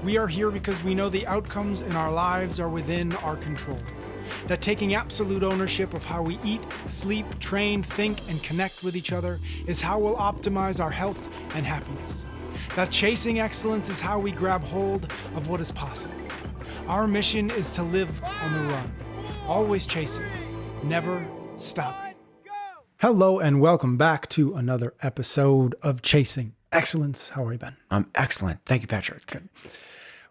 We are here because we know the outcomes in our lives are within our control. That taking absolute ownership of how we eat, sleep, train, think, and connect with each other is how we'll optimize our health and happiness. That chasing excellence is how we grab hold of what is possible. Our mission is to live on the run, always chasing, never stopping. Hello and welcome back to another episode of Chasing Excellence. How are you, Ben? I'm excellent. Thank you, Patrick. Good.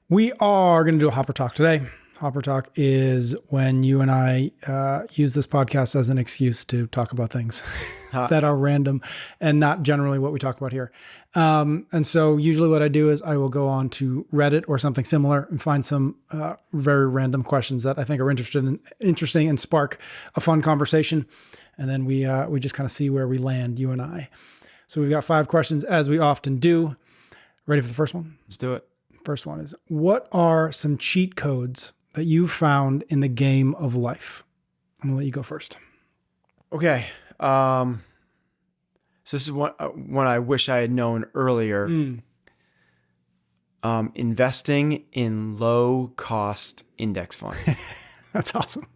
We are going to do a HopperTalk today. HopperTalk is when you and I use this podcast as an excuse to talk about things that are random and not generally what we talk about here. And so usually what I do is I will go on to Reddit or something similar and find some very random questions that I think are interesting and spark a fun conversation. And then we just kind of see where we land, you and I. So we've got 5 questions as we often do. Ready for the first one? Let's do it. First one is, what are some cheat codes that you found in the game of life? I'm going to let you go first. Okay. So this is one I wish I had known earlier. Investing in low-cost index funds. That's awesome.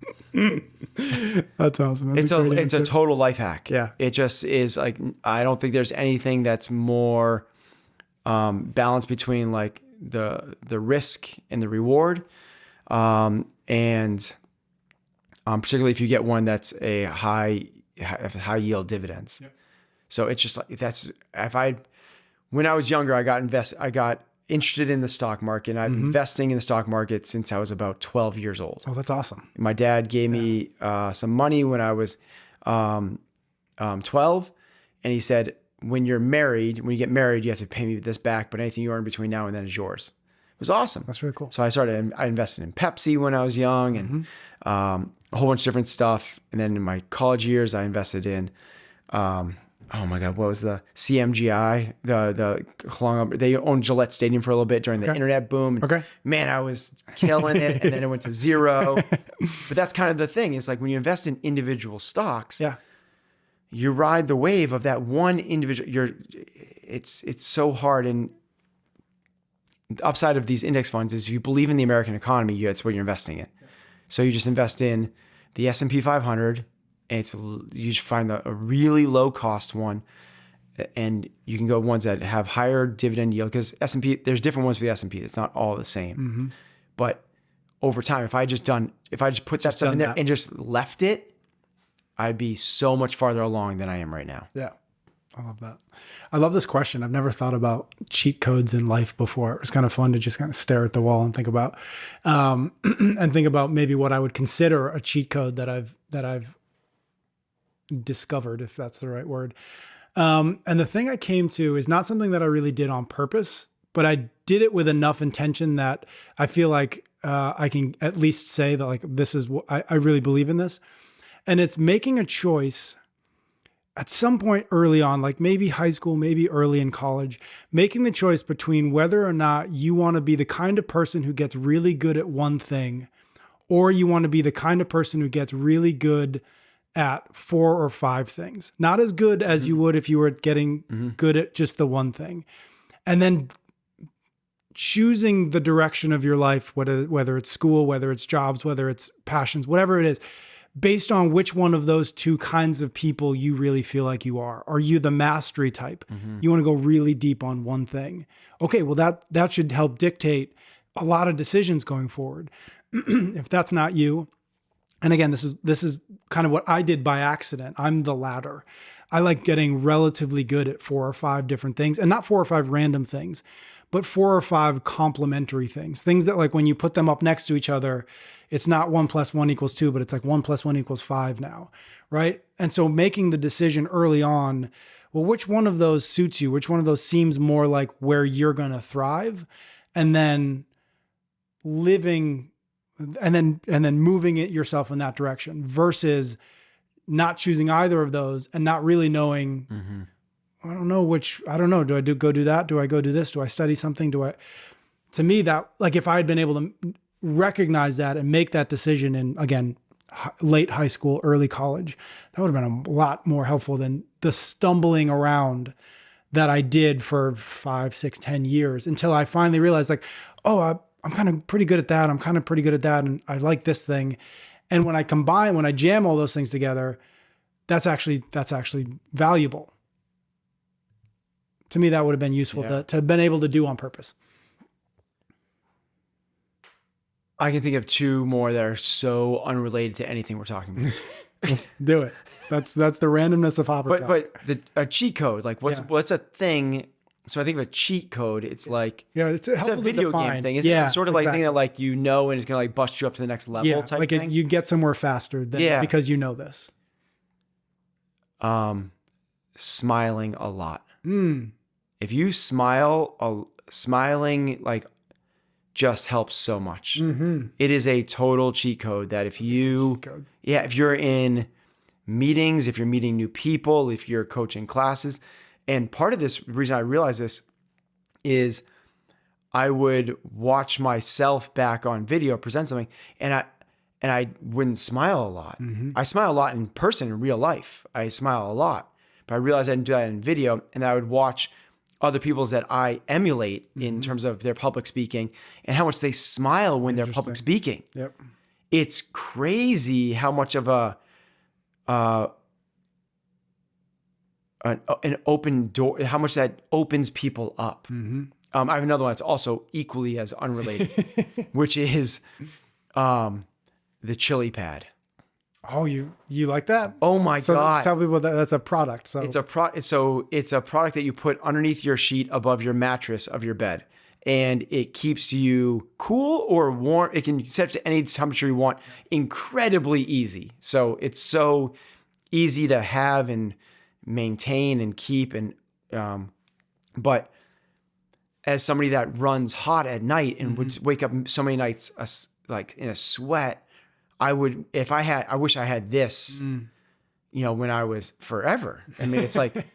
That's awesome. It's a total life hack. Yeah. It just is like, I don't think there's anything that's more balanced between like the risk and the reward. And particularly if you get one that's a high yield dividends. Yep. So it's just like, when I was younger, I got interested in the stock market, and I've been investing in the stock market since I was about 12 years old. Oh, that's awesome. My dad gave me some money when I was 12, and he said, when you get married, you have to pay me this back, but anything you earn between now and then is yours. It was awesome. That's really cool. So I invested in Pepsi when I was young, and a whole bunch of different stuff. And then in my college years, I invested in, oh my God, what was the CMGI? They owned Gillette Stadium for a little bit during the internet boom. Okay. Man, I was killing it. And then it went to zero. But that's kind of the thing. It's like when you invest in individual stocks, you ride the wave of that one individual. It's so hard. And the upside of these index funds is if you believe in the American economy, that's what you're investing in. So you just invest in the S&P 500, and you just find a really low cost one, and you can go ones that have higher dividend yield, because S&P, there's different ones for the S&P. It's not all the same. But over time, if I just put that stuff in there and just left it, I'd be so much farther along than I am right now. Yeah. I love that. I love this question. I've never thought about cheat codes in life before. It was kind of fun to just kind of stare at the wall and think about, maybe what I would consider a cheat code that I've discovered, if that's the right word. And the thing I came to is not something that I really did on purpose, but I did it with enough intention that I feel like I can at least say that like, this is what I really believe in this. And it's making a choice at some point early on, like maybe high school, maybe early in college, making the choice between whether or not you want to be the kind of person who gets really good at one thing, or you want to be the kind of person who gets really good at 4 or 5 things. Not as good as you would if you were getting good at just the one thing. And then choosing the direction of your life, whether it's school, whether it's jobs, whether it's passions, whatever it is, based on which one of those 2 kinds of people you really feel like you are. Are you the mastery type? You want to go really deep on one thing. Okay, well that should help dictate a lot of decisions going forward. If that's not you, and again, this is kind of what I did by accident. I'm the latter. I like getting relatively good at 4 or 5 different things, and not 4 or 5 random things, but 4 or 5 complementary things. Things that like when you put them up next to each other, it's not 1 + 1 = 2, but it's like 1 + 1 = 5 now, right? And so making the decision early on, well, which one of those suits you? Which one of those seems more like where you're going to thrive? And then living, and then moving it yourself in that direction, versus not choosing either of those and not really knowing, I don't know. Do I go do that? Do I go do this? Do I study something? To me, that, like, if I had been able to recognize that and make that decision in, again, late high school, early college, that would have been a lot more helpful than the stumbling around that I did for 5, 6, 10 years until I finally realized, like, oh, I'm kind of pretty good at that. I'm kind of pretty good at that. And I like this thing. And when I jam all those things together, that's actually valuable. To me, that would have been useful to have been able to do on purpose. I can think of two more that are so unrelated to anything we're talking about. Do it. That's the randomness of HopperTalk. But a cheat code, like what's a thing? So I think of a cheat code. It's like it's a video game thing. It's sort of like a thing that like and it's gonna like bust you up to the next level type thing. You get somewhere faster because you know this. Smiling a lot. If you smile, smiling like just helps so much. It is a total cheat code that if you're in meetings, if you're meeting new people, if you're coaching classes, and part of this reason I realized this is I would watch myself back on video present something, and I wouldn't smile a lot. I smile a lot in person in real life. I smile a lot, but I realized I didn't do that in video, and I would watch other people's that I emulate in terms of their public speaking and how much they smile when they're public speaking. Yep. It's crazy how much of an open door, how much that opens people up. I have another one that's also equally as unrelated, which is the chili pad. Oh, you like that? Oh my God. Tell people that's a product. So it's a product that you put underneath your sheet above your mattress of your bed. And it keeps you cool or warm. It can set to any temperature you want. Incredibly easy. So it's so easy to have and maintain and keep. And but as somebody that runs hot at night and would wake up so many nights like in a sweat, I wish I had this, when I was forever. I mean, it's like,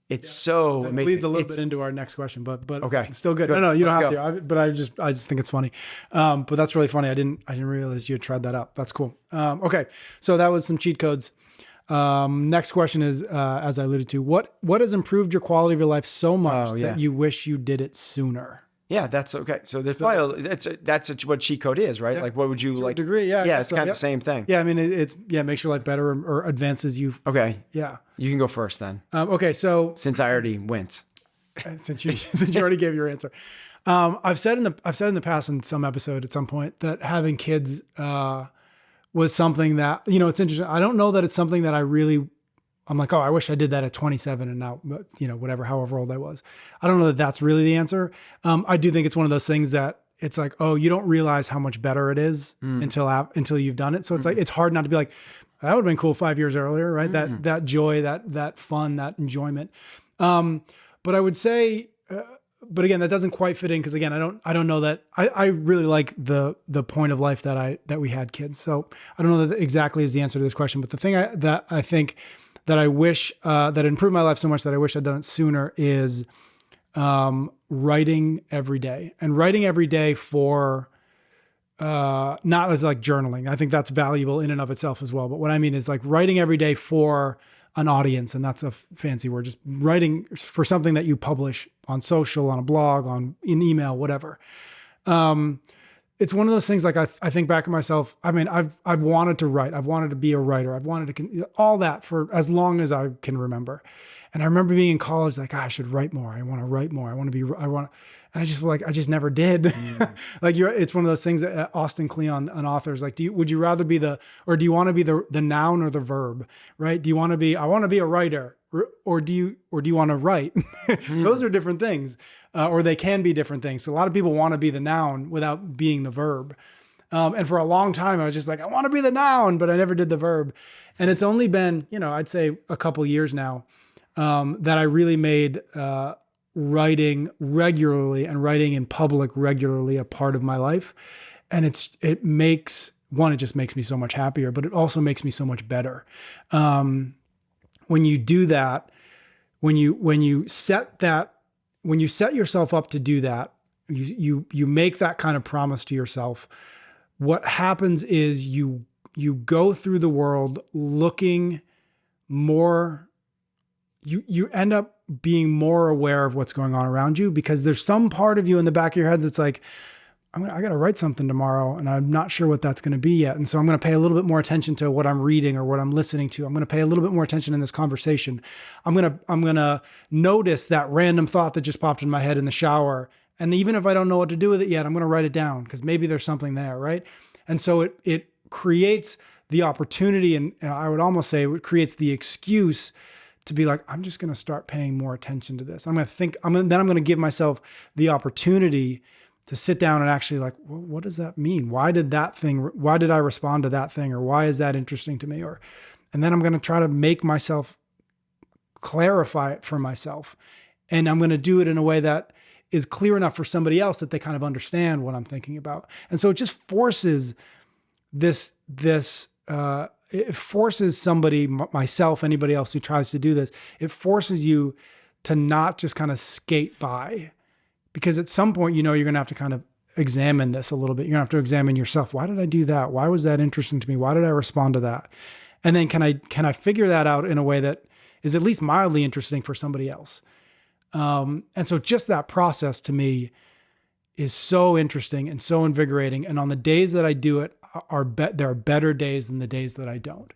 it's so that amazing. leads a little bit into our next question, but okay, it's still good. No, you don't have to. But I just think it's funny. But that's really funny. I didn't realize you had tried that out. That's cool. Okay, so that was some cheat codes. Next question is, as I alluded to, what has improved your quality of your life so much that you wish you did it sooner? Yeah, that's okay. So that's what cheat code is, right? Yeah. Like, what would you like? Degree, yeah. Yeah, it's kind of the same thing. Yeah, I mean, it makes your life better or advances you. Okay. Yeah. You can go first then. Okay, so since I already went, since you already gave your answer, I've said in the past in some episode at some point that having kids was something that it's interesting. I don't know that it's something that I'm like, oh, I wish I did that at 27 and now, however old I was. I don't know that that's really the answer. I do think it's one of those things that it's like, oh, you don't realize how much better it is until you've done it. So it's like, it's hard not to be like, that would have been cool 5 years earlier, right? That joy, that fun, that enjoyment. But I would say, but again, that doesn't quite fit in because again, I don't know that I really like the point of life that we had kids. So I don't know that exactly is the answer to this question. But the thing that I think that I wish that improved my life so much that I wish I'd done it sooner is writing every day, and writing every day for not as like journaling. I think that's valuable in and of itself as well. But what I mean is like writing every day for an audience, and that's a fancy word, just writing for something that you publish on social, on a blog, in email, whatever. It's one of those things like I think back at myself. I mean, I've wanted to write. I've wanted to be a writer. I've wanted to all that for as long as I can remember. And I remember being in college, like, I should write more. I want to write more. And I just never did. Like it's one of those things that Austin Kleon, an author, is like, would you rather be do you want to be the noun or the verb, right? Do you want to be, I want to be a writer, or do you want to write? Those are different things. Or they can be different things. So a lot of people want to be the noun without being the verb. And for a long time, I was just like, I want to be the noun, but I never did the verb. And it's only been, I'd say a couple years now that I really made writing regularly and writing in public regularly a part of my life. And it just makes me so much happier, but it also makes me so much better. When you do that, when you set yourself up to do that, you make that kind of promise to yourself. What happens is you go through the world looking more, you end up being more aware of what's going on around you, because there's some part of you in the back of your head that's like, I got to write something tomorrow and I'm not sure what that's going to be yet. And so I'm going to pay a little bit more attention to what I'm reading or what I'm listening to. I'm going to pay a little bit more attention in this conversation. I'm going to notice that random thought that just popped in my head in the shower. And even if I don't know what to do with it yet, I'm going to write it down because maybe there's something there, right? And so it creates the opportunity, and I would almost say it creates the excuse to be like, I'm just going to start paying more attention to this. I'm going to give myself the opportunity to sit down and actually like, well, what does that mean? Why did I respond to that thing? Or why is that interesting to me? And then I'm going to try to make myself clarify it for myself. And I'm going to do it in a way that is clear enough for somebody else that they kind of understand what I'm thinking about. And so it just forces it forces somebody, myself, anybody else who tries to do this, it forces you to not just kind of skate by. Because at some point, you're going to have to kind of examine this a little bit. You're going to have to examine yourself. Why did I do that? Why was that interesting to me? Why did I respond to that? And then can I figure that out in a way that is at least mildly interesting for somebody else? And so just that process to me is so interesting and so invigorating. And on the days that I do it, there are better days than the days that I don't.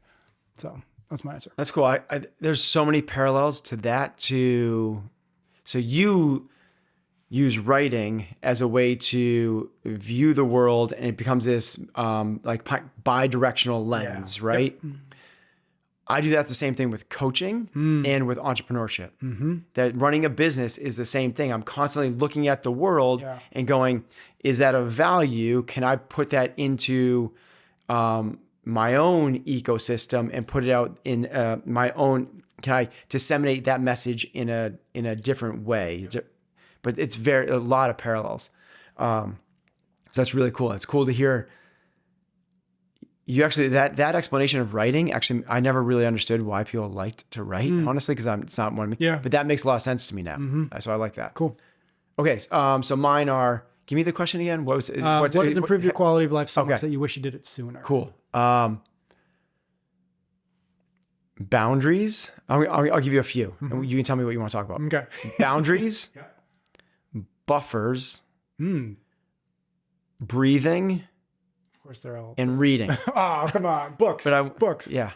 So that's my answer. That's cool. There's so many parallels to that so you use writing as a way to view the world, and it becomes this like bi-directional lens, right? Yep. I do that the same thing with coaching and with entrepreneurship. That running a business is the same thing. I'm constantly looking at the world and going, is that of value? Can I put that into my own ecosystem and put it out in my own? Can I disseminate that message in a different way? But it's a lot of parallels. So that's really cool. It's cool to hear. You actually, that explanation of writing, actually, I never really understood why people liked to write, honestly, because it's not one of me. Yeah. But that makes a lot of sense to me now. So I like that. Cool. Okay. So mine are, give me the question again. What was it? What has improved your quality of life so much that you wish you did it sooner? Cool. Boundaries. I'll give you a few. And you can tell me what you want to talk about. Okay. Boundaries. Buffers. Breathing. They're all and reading. Oh, come on. Books. Books. Yeah.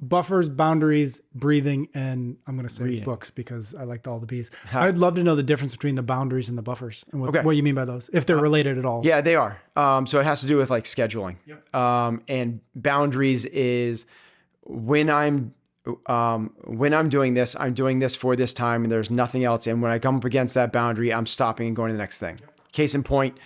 Buffers, boundaries, breathing, and I'm going to say reading. Books because I liked all the B's. I'd love to know the difference between the boundaries and the buffers and what you mean by those, if they're related at all. Yeah, they are. So it has to do with like scheduling. Yep. And boundaries is when I'm doing this, I'm doing this for this time and there's nothing else. And when I come up against that boundary, I'm stopping and going to the next thing. Yep. Case in point,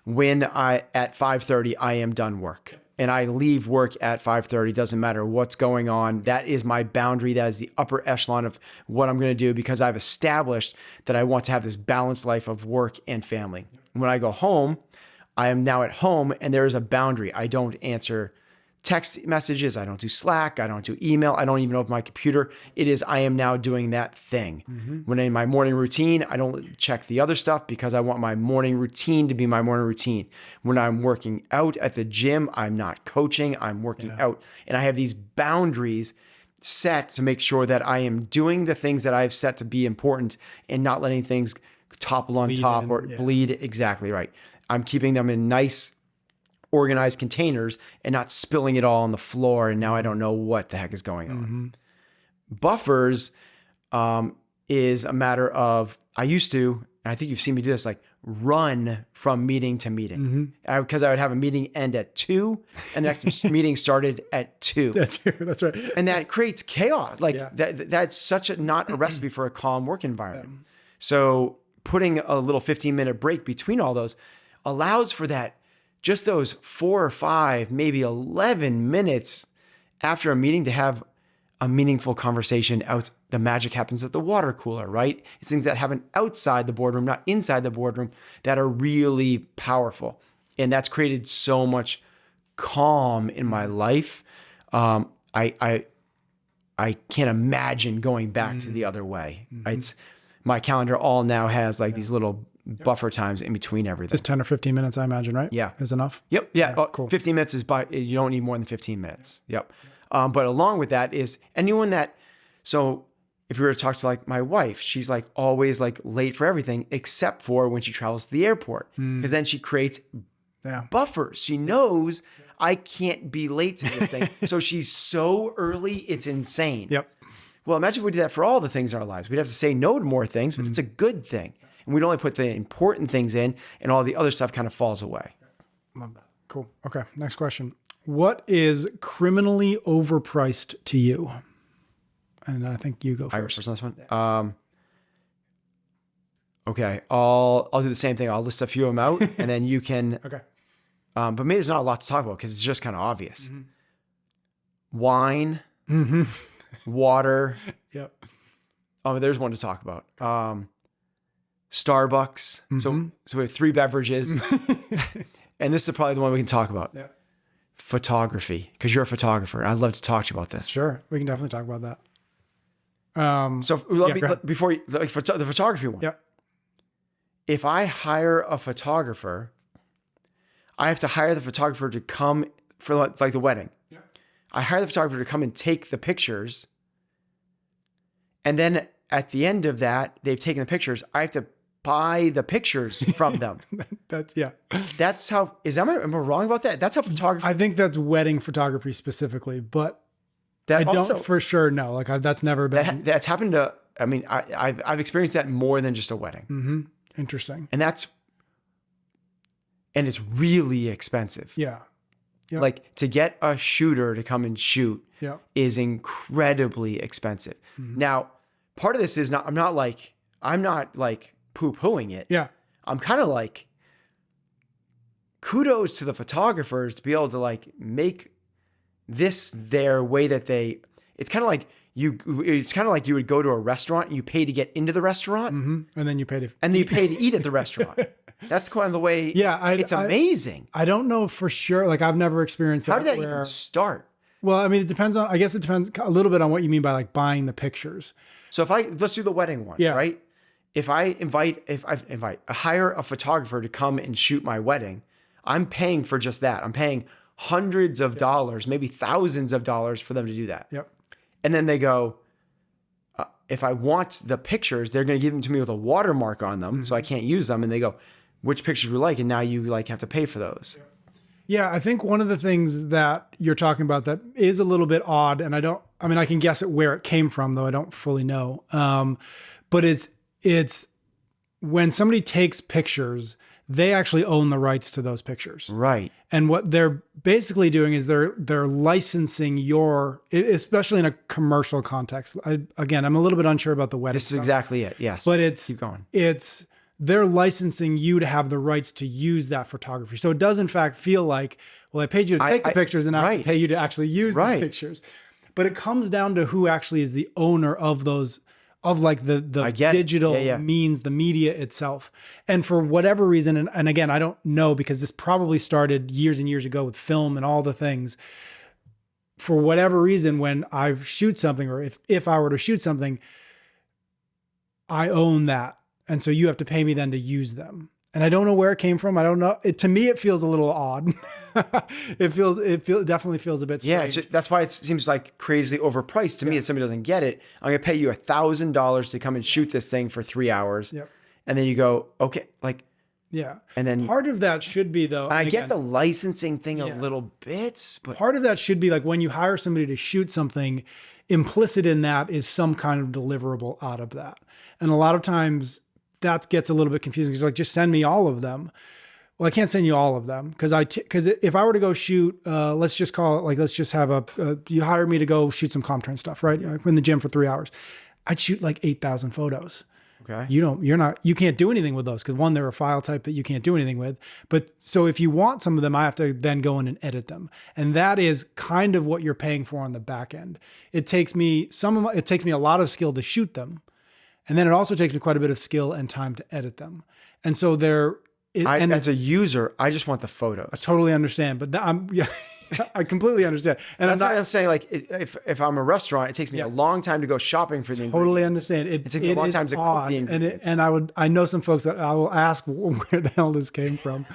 when at 5:30, I am done work and I leave work at 5:30, doesn't matter what's going on. That is my boundary. That is the upper echelon of what I'm going to do because I've established that I want to have this balanced life of work and family. When I go home, I am now at home and there is a boundary. I don't answer text messages. I don't do Slack. I don't do email. I don't even open my computer. I am now doing that thing. When in my morning routine, I don't check the other stuff because I want my morning routine to be my morning routine. When I'm working out at the gym, I'm not coaching, I'm working out. And I have these boundaries set to make sure that I am doing the things that I've set to be important and not letting things topple on top or bleed. Exactly right. I'm keeping them in nice, organized containers and not spilling it all on the floor. And now I don't know what the heck is going on. Buffers is a matter of, I used to, and I think you've seen me do this, like run from meeting to meeting. Because I would have a meeting end at 2 and the next meeting started at 2. That's right. And that creates chaos. That's such not a recipe for a calm work environment. So putting a little 15-minute break between all those allows for that. Just those 4 or 5, maybe 11 minutes after a meeting to have a meaningful conversation out. The magic happens at the water cooler, right? It's things that happen outside the boardroom, not inside the boardroom, that are really powerful. And that's created so much calm in my life. I can't imagine going back to the other way. It's my calendar all now has like these little buffer times in between everything. Just 10 or 15 minutes, I imagine, right? Yeah. Is enough? Yep. Yeah. Cool. 15 minutes you don't need more than 15 minutes. Yep. But along with that is anyone that, so if we were to talk to like my wife, she's like always like late for everything except for when she travels to the airport. Because then she creates buffers. She knows I can't be late to this thing. So she's so early, it's insane. Yep. Well, imagine if we did that for all the things in our lives. We'd have to say no to more things, but it's a good thing. And we'd only put the important things in, and all the other stuff kind of falls away. Love that. Cool. Okay. Next question. What is criminally overpriced to you? And I think you go first. First on this one. Okay. I'll do the same thing. I'll list a few of them out, and then you can. Okay. But maybe there's not a lot to talk about because it's just kind of obvious. Wine, water. Yep. Oh, there's one to talk about. Starbucks. So we have 3 beverages, and this is probably the one we can talk about. Yeah. Photography, because you're a photographer. I'd love to talk to you about this. Sure, we can definitely talk about that. So before you, like the photography one. Yeah. If I hire a photographer, I have to hire the photographer to come for like the wedding. Yeah. I hire the photographer to come and take the pictures. And then at the end of that, they've taken the pictures. I have to buy the pictures from them. That's how, am I wrong about that? That's how photography. I think that's wedding photography specifically, but that I also, don't for sure know. Like that's never been. That's happened to, I mean, I've experienced that more than just a wedding. Interesting. And it's really expensive. Yeah. Yep. Like to get a shooter to come and shoot is incredibly expensive. Now, part of this is I'm not like poo-pooing it. Yeah. I'm kind of like, kudos to the photographers to be able to like make this their way that it's kind of like you would go to a restaurant and you pay to get into the restaurant. And then you pay to eat at the restaurant. That's kind of the way. It's amazing. I don't know for sure. Like I've never experienced that. How did that even start? Well, I mean, I guess it depends a little bit on what you mean by like buying the pictures. So let's do the wedding one, right? If I hire a photographer to come and shoot my wedding, I'm paying for just that. I'm paying hundreds of dollars, maybe thousands of dollars for them to do that. Yep. And then they go, if I want the pictures, they're going to give them to me with a watermark on them, so I can't use them. And they go, which pictures we like, and now you like have to pay for those. Yeah, I think one of the things that you're talking about that is a little bit odd, and I can guess at where it came from, though I don't fully know. But it's when somebody takes pictures, they actually own the rights to those pictures. Right. And what they're basically doing is they're licensing especially in a commercial context. I'm a little bit unsure about the wedding. This is exactly it. Yes. But keep going. They're licensing you to have the rights to use that photography. So it does in fact feel like, well, I paid you to take the pictures and I pay you to actually use the pictures. But it comes down to who actually is the owner of those, of like the digital means, the media itself. And for whatever reason, and again, I don't know because this probably started years and years ago with film and all the things. For whatever reason, when I shoot something, or if I were to shoot something, I own that. And so you have to pay me then to use them. And I don't know where it came from. I don't know. To me, it feels a little odd. It definitely feels a bit strange. Yeah, that's why it seems like crazy overpriced to me if somebody doesn't get it. I'm going to pay you $1,000 to come and shoot this thing for 3 hours. Yep. And then you go, okay, like. Yeah. And then part of that should be though. I get the licensing thing a little bit, but part of that should be like when you hire somebody to shoot something, implicit in that is some kind of deliverable out of that. And a lot of times that gets a little bit confusing because like, just send me all of them. Well, I can't send you all of them because if I were to go shoot, let's just have you hire me to go shoot some Comtrend stuff, right? I'm in the gym for 3 hours. I'd shoot like 8,000 photos. Okay. You can't do anything with those because one, they're a file type that you can't do anything with. But so if you want some of them, I have to then go in and edit them. And that is kind of what you're paying for on the back end. It takes me a lot of skill to shoot them. And then it also takes me quite a bit of skill and time to edit them. And so as a user, I just want the photos. I totally understand, but I completely understand. And that's why I'm saying, like, if I'm a restaurant, it takes me a long time to go shopping for the ingredients. Totally understand. It takes me a long time to cook the ingredients. I know some folks that I will ask where the hell this came from.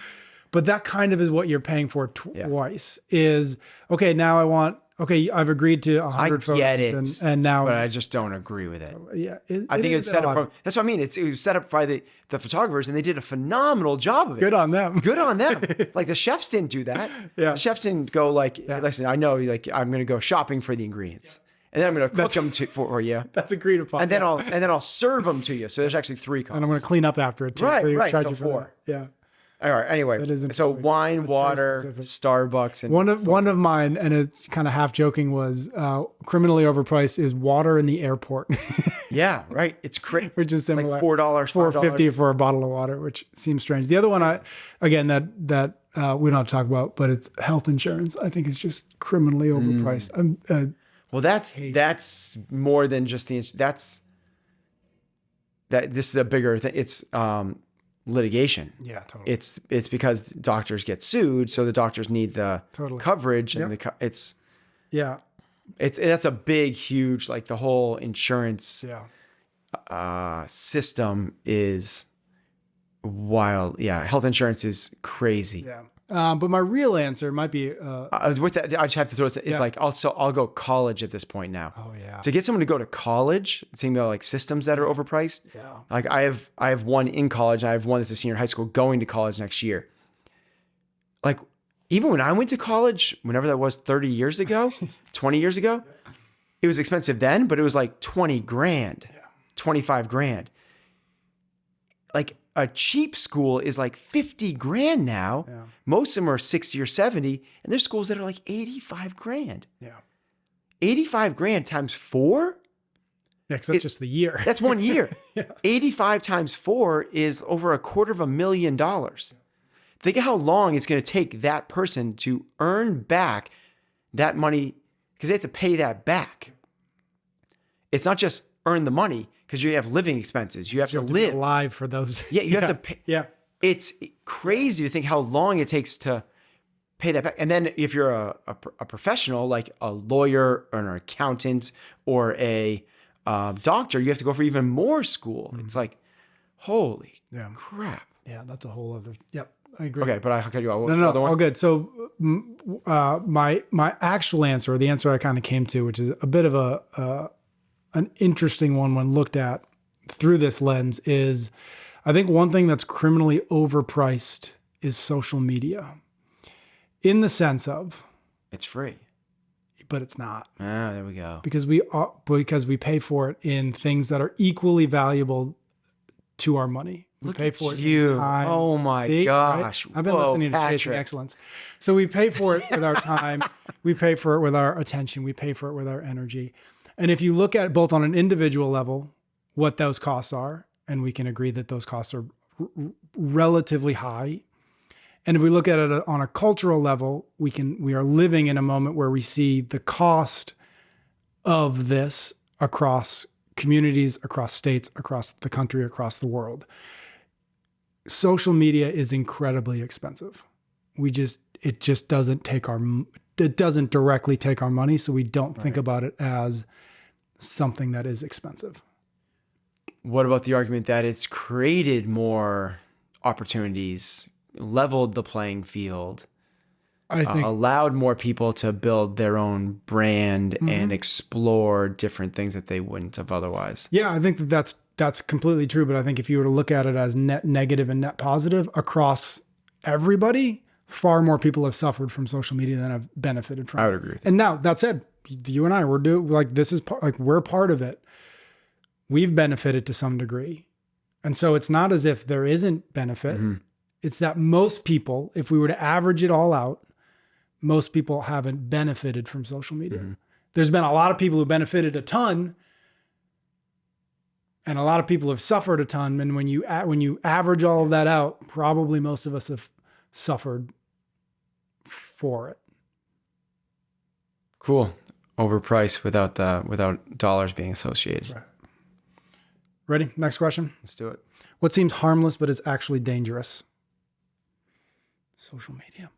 But that kind of is what you're paying for twice is, okay, now I want okay, I've agreed to 100 I get photos it, and now, but I just don't agree with it. yeah, I think it's set up from, that's what I mean. It was set up by the photographers, and they did a phenomenal job of it. Good on them. Good on them. Like the chefs didn't do that. Yeah. The chefs didn't go like, listen, I know, like I'm going to go shopping for the ingredients, and then I'm going to cook them for you. That's agreed upon. And then I'll serve them to you. So there's actually 3 costs. And I'm going to clean up after it too. Right, so right. charge So you for 4. that. Yeah. All right. Anyway, so wine, water, Starbucks, and one of mine, and it's kind of half joking, was criminally overpriced is water in the airport. yeah, right. It's crazy. Which is similar. Like $4, $4.50 for a bottle of water, which seems strange. The other one, that we don't have to talk about, but it's health insurance. I think is just criminally overpriced. Well, that's more than just this is a bigger thing. It's litigation. Yeah, totally. It's because doctors get sued, so the doctors need the coverage, and that's a big, huge, like the whole insurance system is wild. Yeah, health insurance is crazy. Yeah. But my real answer might be with that, I just have to throw it. It's like also I'll go college at this point now. Oh yeah. To get someone to go to college, seeing about like systems that are overpriced. Yeah. Like I have one in college, and I have one that's a senior in high school going to college next year. Like even when I went to college, whenever that was 30 years ago, 20 years ago, it was expensive then, but it was like 20 grand, 25 grand. Like a cheap school is like 50 grand now. Yeah. Most of them are 60 or 70, and there's schools that are like 85 grand. Yeah. 85 grand times 4? Yeah, because that's just the year. That's 1 year. 85 times 4 is over $250,000. Think of how long it's going to take that person to earn back that money, because they have to pay that back. It's not just earn the money, because you have living expenses. You have to live. Be alive for those. Yeah, you have to pay. Yeah. It's crazy to think how long it takes to pay that back. And then if you're a professional, like a lawyer or an accountant or a doctor, you have to go for even more school. Mm-hmm. It's like, holy crap. Yeah, that's a whole other. Yep, I agree. Okay, but I'll cut you off. No, all good. So my actual answer, or the answer I kind of came to, which is a bit of an interesting one when looked at through this lens, is I think one thing that's criminally overpriced is social media, in the sense of it's free, but it's not. Ah, there we go. Because we pay for it in things that are equally valuable to our money. We pay for it in time. Oh my gosh. Right? I've been listening to Chasing Excellence. So we pay for it with our time. We pay for it with our attention. We pay for it with our energy. And if you look at both on an individual level, what those costs are, and we can agree that those costs are relatively high. And if we look at it on a cultural level, we are living in a moment where we see the cost of this across communities, across states, across the country, across the world. Social media is incredibly expensive. It just doesn't directly take our money, so we don't think about it as something that is expensive. What about the argument that it's created more opportunities, leveled the playing field, I think, allowed more people to build their own brand and explore different things that they wouldn't have otherwise? Yeah, I think that's completely true. But I think if you were to look at it as net negative and net positive across everybody, far more people have suffered from social media than have benefited from it. I would agree with you. And now that said, you and I, we're part of it. We've benefited to some degree. And so it's not as if there isn't benefit. Mm-hmm. It's that most people, if we were to average it all out, most people haven't benefited from social media. Mm-hmm. There's been a lot of people who benefited a ton, and a lot of people have suffered a ton. And when you average all of that out, probably most of us have suffered for it. Cool. Overpriced without dollars being associated. Right. Ready? Next question. Let's do it. What seems harmless but is actually dangerous? Social media.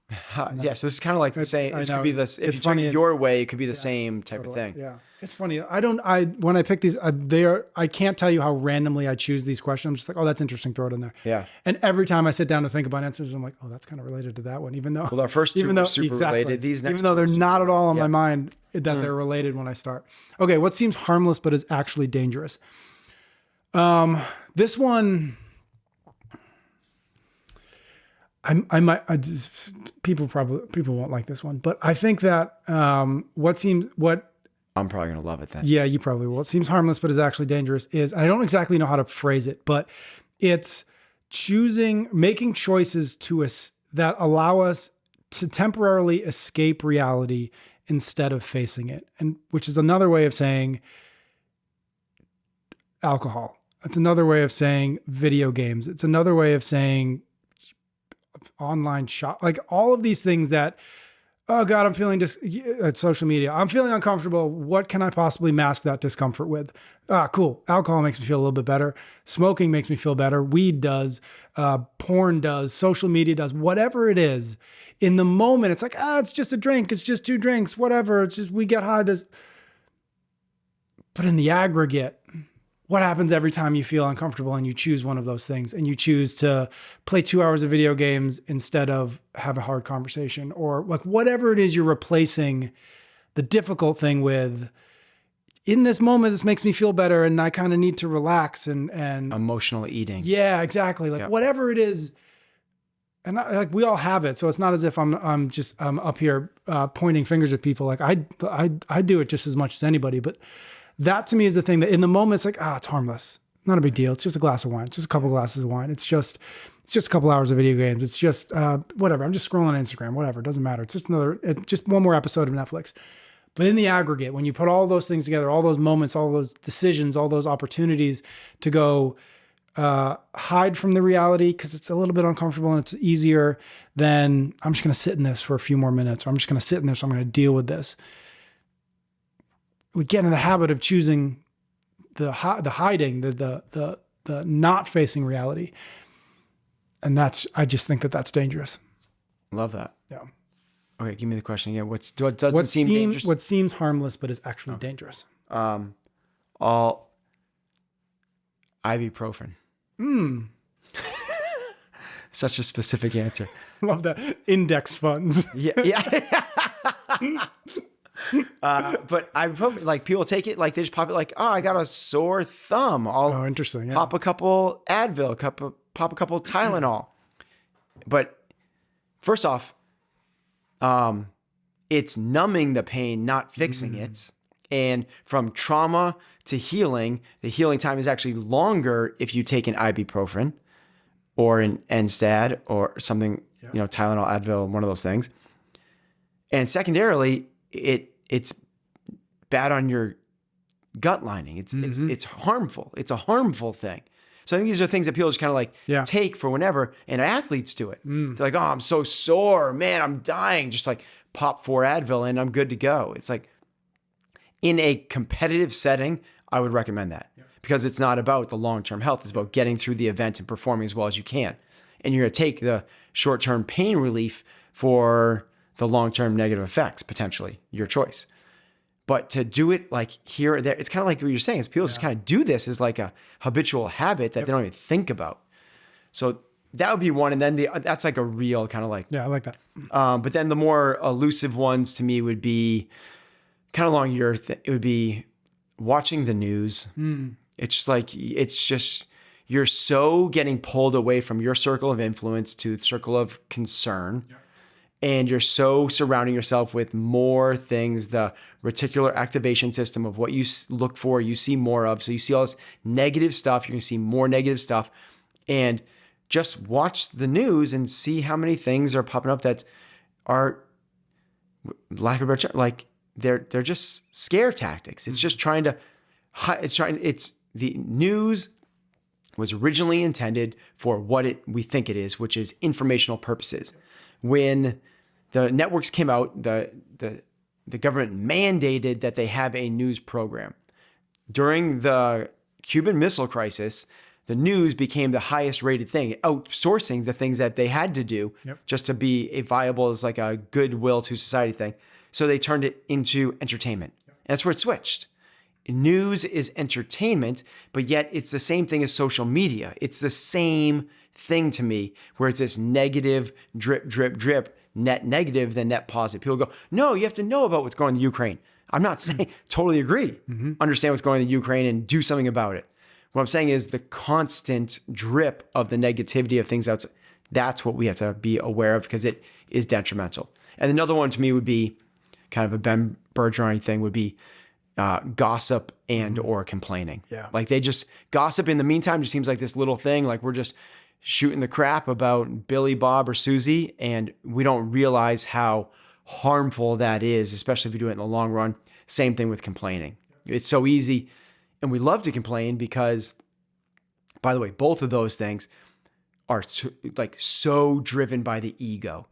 Yeah, so this is kind of like the same. This could be this. If you turn it your way, it could be the same type of thing. Yeah, it's funny. When I pick these, I can't tell you how randomly I choose these questions. I'm just like, oh, that's interesting. Throw it in there. Yeah. And every time I sit down to think about answers, I'm like, oh, that's kind of related to that one. Even though, well, our first two were super related. These next, even though they're not at all on my mind, that they're related when I start. Okay, what seems harmless but is actually dangerous? This one. People won't like this one, but I think that I'm probably gonna love it then. Yeah, you probably will. What seems harmless but is actually dangerous is, I don't exactly know how to phrase it, but it's making choices that allow us to temporarily escape reality instead of facing it, and which is another way of saying alcohol. It's another way of saying video games. It's another way of saying online shop, like all of these things that, oh God, I'm feeling social media. I'm feeling uncomfortable. What can I possibly mask that discomfort with? Cool. Alcohol makes me feel a little bit better. Smoking makes me feel better. Weed does. Porn does. Social media does. Whatever it is. In the moment, it's like, it's just a drink. It's just 2 drinks. Whatever. It's just, we get high. But in the aggregate, what happens every time you feel uncomfortable and you choose one of those things and you choose to play 2 hours of video games instead of have a hard conversation, or like whatever it is you're replacing the difficult thing with? In this moment, this makes me feel better and I kind of need to relax and emotional eating. Yeah, exactly. Like whatever it is. And like we all have it. So it's not as if I'm up here pointing fingers at people. Like I do it just as much as anybody, but that to me is the thing that in the moment, it's like, it's harmless. Not a big deal. It's just a glass of wine. It's just a couple glasses of wine. It's just a couple hours of video games. It's just whatever. I'm just scrolling on Instagram, whatever. It doesn't matter. It's just one more episode of Netflix. But in the aggregate, when you put all those things together, all those moments, all those decisions, all those opportunities to go hide from the reality because it's a little bit uncomfortable and it's easier, then I'm just going to sit in this for a few more minutes, or I'm just going to sit in this, so I'm going to deal with this. We get in the habit of choosing the hiding, the not facing reality. And I just think that that's dangerous. Love that. Yeah. Okay. Give me the question again. What seem dangerous? What seems harmless, but is actually dangerous. All ibuprofen. Such a specific answer. Love that. Index funds. Yeah. But like people take it, like they just pop it, like, I got a sore thumb. Interesting. Yeah. Pop a couple Advil, pop a couple Tylenol. But first off, it's numbing the pain, not fixing it. And from trauma to healing, the healing time is actually longer if you take an ibuprofen or an NSAID or something, Tylenol, Advil, one of those things. And secondarily, it's bad on your gut lining. It's harmful. It's a harmful thing. So I think these are things that people just kind of like take for whenever, and athletes do it. They're like, I'm so sore, man, I'm dying. Just like pop 4 Advil and I'm good to go. It's like in a competitive setting, I would recommend that because it's not about the long-term health. It's about getting through the event and performing as well as you can. And you're going to take the short-term pain relief for the long-term negative effects, potentially, your choice. But to do it like here or there, it's kind of like what you're saying, is people just kind of do this as like a habitual habit that they don't even think about. So that would be one. And then that's like a real kind of like, I like that. But then the more elusive ones to me would be kind of along it would be watching the news. It's just, you're so getting pulled away from your circle of influence to the circle of concern. And you're so surrounding yourself with more things, the reticular activation system of what you look for, you see more of. So you see all this negative stuff, you're going to see more negative stuff. And just watch the news and see how many things are popping up that are, lack of a better term, like they're just scare tactics. It's just it's the news was originally intended for what we think it is, which is informational purposes. When the networks came out, the government mandated that they have a news program. During the Cuban Missile Crisis, the news became the highest rated thing, outsourcing the things that they had to do just to be a viable as like a goodwill to society thing. So they turned it into entertainment. And that's where it switched. News is entertainment, but yet it's the same thing as social media. It's the same thing to me, where it's this negative drip, drip, drip, net negative, then net positive. People go, no, you have to know about what's going on in Ukraine. I'm not saying, totally agree. Understand what's going on in Ukraine and do something about it. What I'm saying is the constant drip of the negativity of things outside. That's what we have to be aware of, because it is detrimental. And another one to me would be kind of a Ben Bergeron thing, would be gossip and or complaining. Like they just gossip in the meantime. Just seems like this little thing, like we're just shooting the crap about Billy, Bob, or Susie, and we don't realize how harmful that is, especially if you do it in the long run. Same thing with complaining. It's so easy, and we love to complain because, by the way, both of those things are so driven by the ego.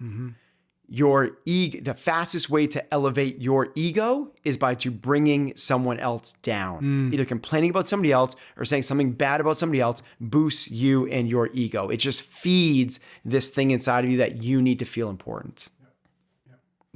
Your ego, the fastest way to elevate your ego is by bringing someone else down. Either complaining about somebody else or saying something bad about somebody else boosts you and your ego. It just feeds this thing inside of you that you need to feel important.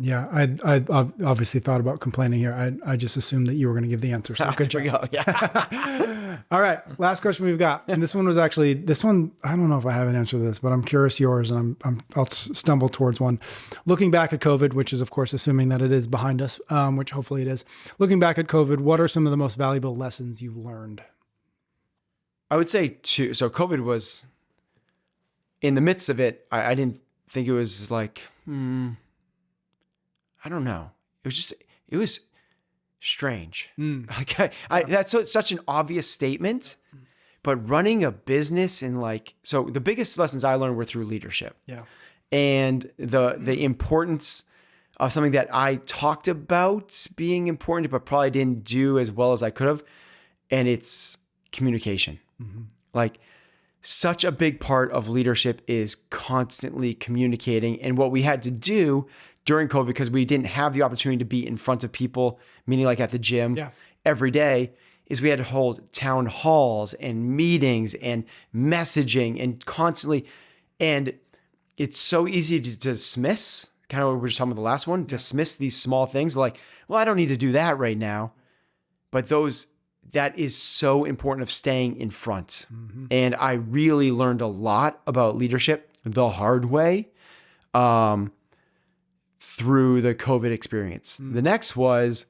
Yeah, I obviously thought about complaining here. I just assumed that you were going to give the answer. So good job. There we go. Yeah. All right, last question we've got, and this one I don't know if I have an answer to this, but I'm curious yours, and I'll stumble towards one. Looking back at COVID, which is of course assuming that it is behind us, which hopefully it is. Looking back at COVID, what are some of the most valuable lessons you've learned? I would say two. So COVID was, in the midst of it, I didn't think it was like, I don't know. It was strange. Like that's such an obvious statement, but running a business and so the biggest lessons I learned were through leadership. Yeah. And the importance of something that I talked about being important, but probably didn't do as well as I could have. And it's communication. Like such a big part of leadership is constantly communicating. And what we had to do during COVID, because we didn't have the opportunity to be in front of people, meaning like at the gym every day, is we had to hold town halls and meetings and messaging and constantly. And it's so easy to dismiss, kind of what we were just talking about the last one, dismiss these small things like, well, I don't need to do that right now. But that is so important of staying in front. And I really learned a lot about leadership the hard way. Through the COVID experience. The next was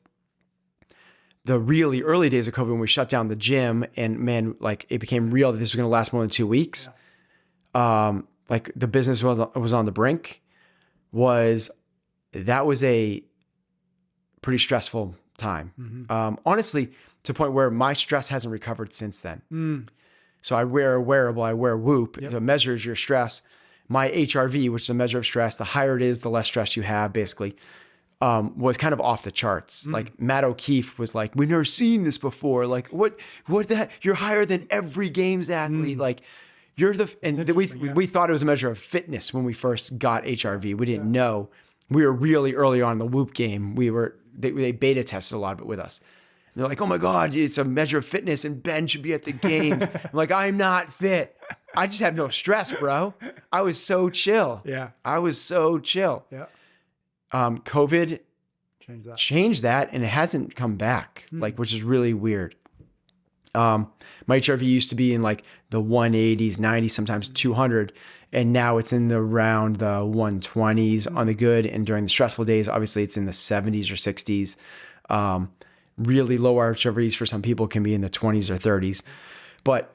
the really early days of COVID when we shut down the gym, and man, like it became real that this was going to last more than 2 weeks. Like the business was on the brink. That was a pretty stressful time. Honestly, to the point where my stress hasn't recovered since then. So I wear a wearable, I wear Whoop. It measures your stress. My HRV, which is a measure of stress, the higher it is, the less stress you have, basically, was kind of off the charts. Like Matt O'Keefe was like, we've never seen this before. Like, what that? You're higher than every games athlete. Like, you're we thought it was a measure of fitness when we first got HRV. We didn't know. We were really early on in the Whoop game. They beta tested a lot of it with us. And they're like, oh my God, it's a measure of fitness and Ben should be at the games. I'm like, I'm not fit. I just have no stress, bro. I was so chill. I was so chill. COVID changed that, and it hasn't come back, which is really weird. My HRV used to be in like the 180s, 90s, sometimes 200. And now it's in around the 120s on the good. And during the stressful days, obviously it's in the 70s or 60s. Really low HRVs for some people can be in the 20s or 30s. But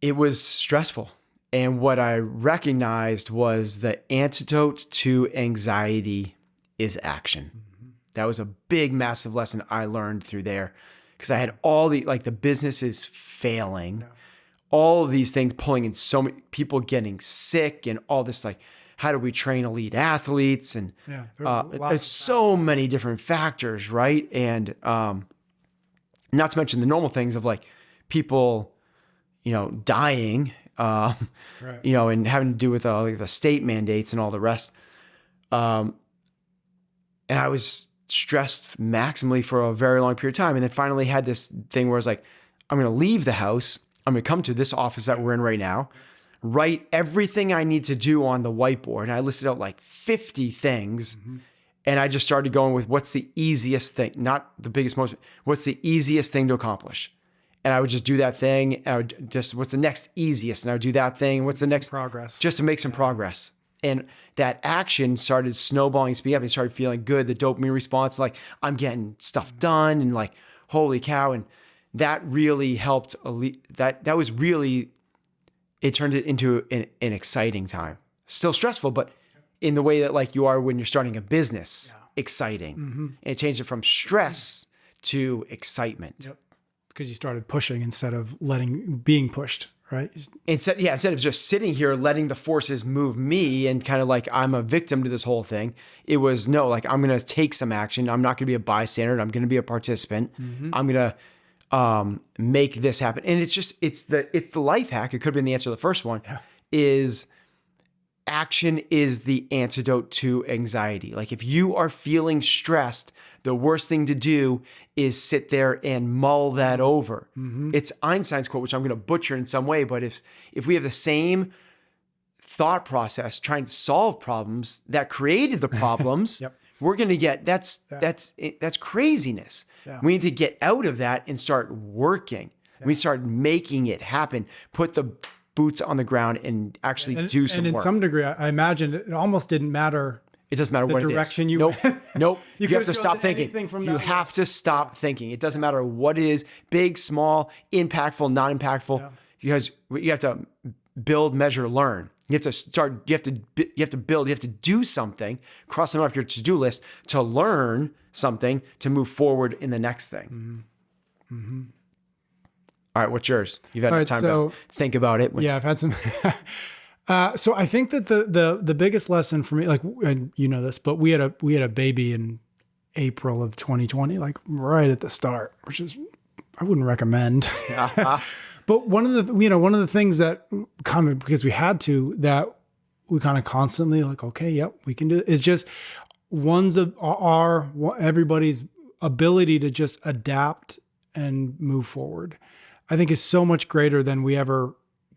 it was stressful. And what I recognized was the antidote to anxiety is action. That was a big, massive lesson I learned through there, because I had all the business is failing, all of these things pulling in, so many people getting sick, and all this, like, how do we train elite athletes? And there's so many different factors, right? And not to mention the normal things of like people, dying, and having to do with the state mandates and all the rest. And I was stressed maximally for a very long period of time. And then finally had this thing where I was like, I'm going to leave the house. I'm going to come to this office that we're in right now, write everything I need to do on the whiteboard. And I listed out like 50 things. And I just started going with what's the easiest thing, not the biggest, what's the easiest thing to accomplish? And I would just do that thing. I would just, what's the next easiest? And I would do that thing. What's the next progress? Just to make some progress. And that action started snowballing, speeding up, and started feeling good. The dopamine response, like I'm getting stuff done, and like, holy cow. And that really helped. That was really, it turned it into an exciting time. Still stressful, but in the way that like you are when you're starting a business, exciting. And it changed it from stress to excitement. Yep. Because you started pushing instead of being pushed, right? Instead of just sitting here letting the forces move me and kind of like I'm a victim to this whole thing, it was no, like I'm going to take some action. I'm not going to be a bystander. I'm going to be a participant. I'm going to make this happen. And it's the life hack. It could have been the answer to the first one. Is action is the antidote to anxiety. Like if you are feeling stressed, the worst thing to do is sit there and mull that over. It's Einstein's quote, which I'm going to butcher in some way, but if we have the same thought process trying to solve problems that created the problems, we're going to get that's craziness. We need to get out of that and start working. We start making it happen. Put the boots on the ground and actually do some work. And in some degree, I imagine it almost didn't matter. It doesn't matter what direction it is. you Nope. You have to stop thinking. You have to stop thinking. It doesn't matter what it is, big, small, impactful, not impactful. Because you have to build, measure, learn. You have to start, you have to build, you have to do something, cross them off your to-do list to learn something to move forward in the next thing. All right, what's yours? You've had time to think about it. Yeah, I've had some. So I think that the biggest lesson for me, like, and you know this, but we had a baby in April of 2020, like right at the start, which is I wouldn't recommend. But one of the things that kind of, because we had to, that we kind of constantly like, okay, yep, we can do it, is just everybody's ability to just adapt and move forward. I think is so much greater than we ever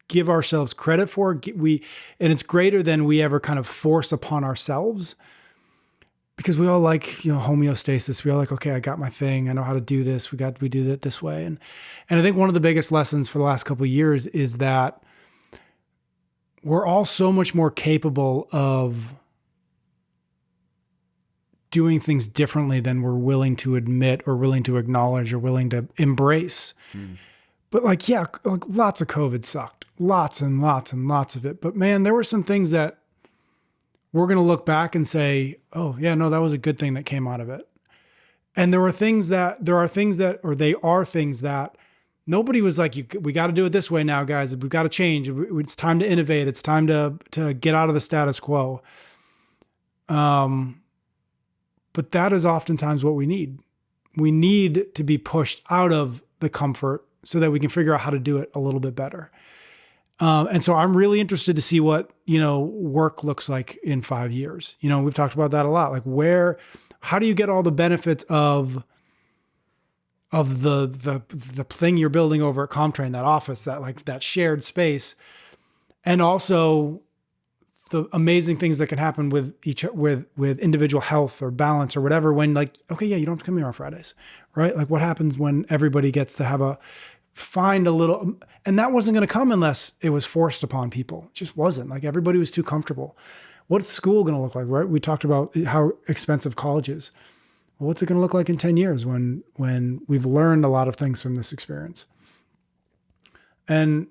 give ourselves credit for. And it's greater than we ever kind of force upon ourselves, because we all like, homeostasis. We all like, okay, I got my thing. I know how to do this. We do it this way. And I think one of the biggest lessons for the last couple of years is that we're all so much more capable of doing things differently than we're willing to admit or willing to acknowledge or willing to embrace. But like lots of COVID sucked, lots and lots and lots of it. But man, there were some things that we're going to look back and say, oh yeah, no, that was a good thing that came out of it. And they are things that nobody was like, we got to do it this way now, guys. We've got to change. It's time to innovate. It's time to get out of the status quo. But that is oftentimes what we need. We need to be pushed out of the comfort so that we can figure out how to do it a little bit better. And so I'm really interested to see what, work looks like in 5 years. We've talked about that a lot. Like how do you get all the benefits of the thing you're building over at Comtrain, that office, that shared space, and also the amazing things that can happen with individual health or balance or whatever, when like, okay, yeah, you don't have to come here on Fridays, right? Like what happens when everybody gets to find a little, and that wasn't going to come unless it was forced upon people. It just wasn't. Like everybody was too comfortable. What's school going to look like, right? We talked about how expensive college is. Well, what's it going to look like in 10 years when we've learned a lot of things from this experience? And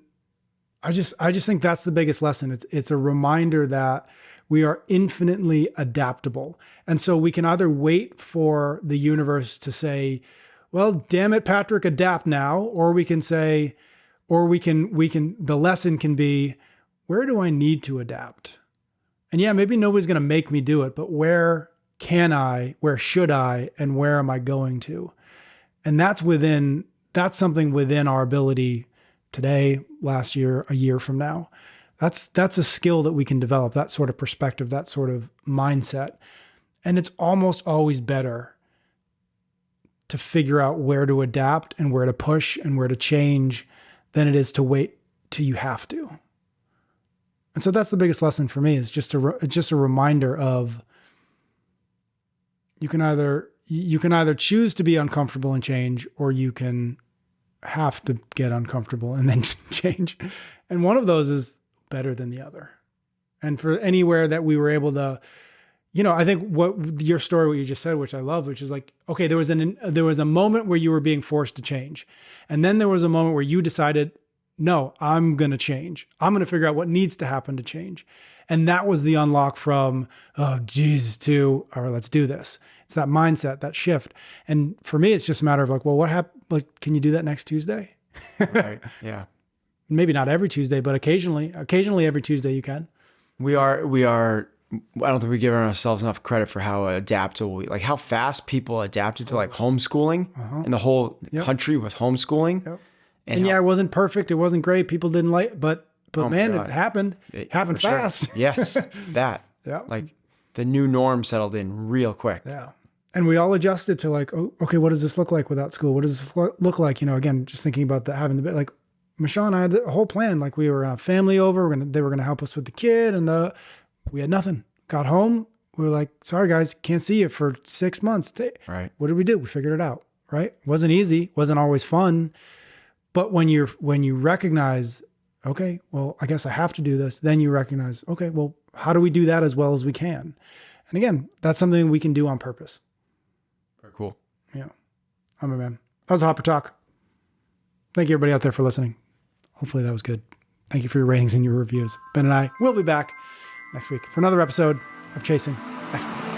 I just think that's the biggest lesson. It's a reminder that we are infinitely adaptable. And so we can either wait for the universe to say, well, damn it, Patrick, adapt now. Or we can say, the lesson can be, where do I need to adapt? And yeah, maybe nobody's going to make me do it, but where can I, where should I, and where am I going to? And that's something within our ability today, last year, a year from now. That's a skill that we can develop, that sort of perspective, that sort of mindset. And it's almost always better to figure out where to adapt and where to push and where to change than it is to wait till you have to. And so that's the biggest lesson for me, is just a reminder of you can either choose to be uncomfortable and change, or you can have to get uncomfortable and then change. And one of those is better than the other. And for anywhere that we were able to, I think what your story, what you just said, which I love, which is like, okay, there was a moment where you were being forced to change. And then there was a moment where you decided, no, I'm going to change. I'm going to figure out what needs to happen to change. And that was the unlock from, oh, geez, to, all right, let's do this. It's that mindset, that shift. And for me, it's just a matter of like, well, what happened? Like, can you do that next Tuesday? Right. Yeah. Maybe not every Tuesday, but occasionally every Tuesday you can. We are, I don't think we give ourselves enough credit for how adaptable, like how fast people adapted to like homeschooling, and the whole country was homeschooling. Yep. And it wasn't perfect. It wasn't great. People didn't like, but man, it happened. It happened fast. Sure. Yes. That. Yeah. Like the new norm settled in real quick. Yeah. And we all adjusted to like, oh, okay, what does this look like without school? What does this look like? Again, just thinking about that, having the bit like Michelle and I had a whole plan. Like we were a family over, they were going to help us with the kid, and we had nothing. Got home. We were like, sorry guys, can't see you for 6 months. Right. What did we do? We figured it out. Right. Wasn't easy. Wasn't always fun. But when you recognize, okay, well, I guess I have to do this. Then you recognize, okay, well, how do we do that as well as we can? And again, that's something we can do on purpose. Very cool. Yeah. I'm a man. That was Hopper Talk. Thank you everybody out there for listening. Hopefully that was good. Thank you for your ratings and your reviews. Ben and I will be back next week for another episode of Chasing Excellence.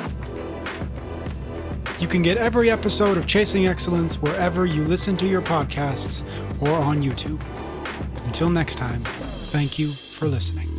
You can get every episode of Chasing Excellence wherever you listen to your podcasts or on YouTube. Until next time, thank you for listening.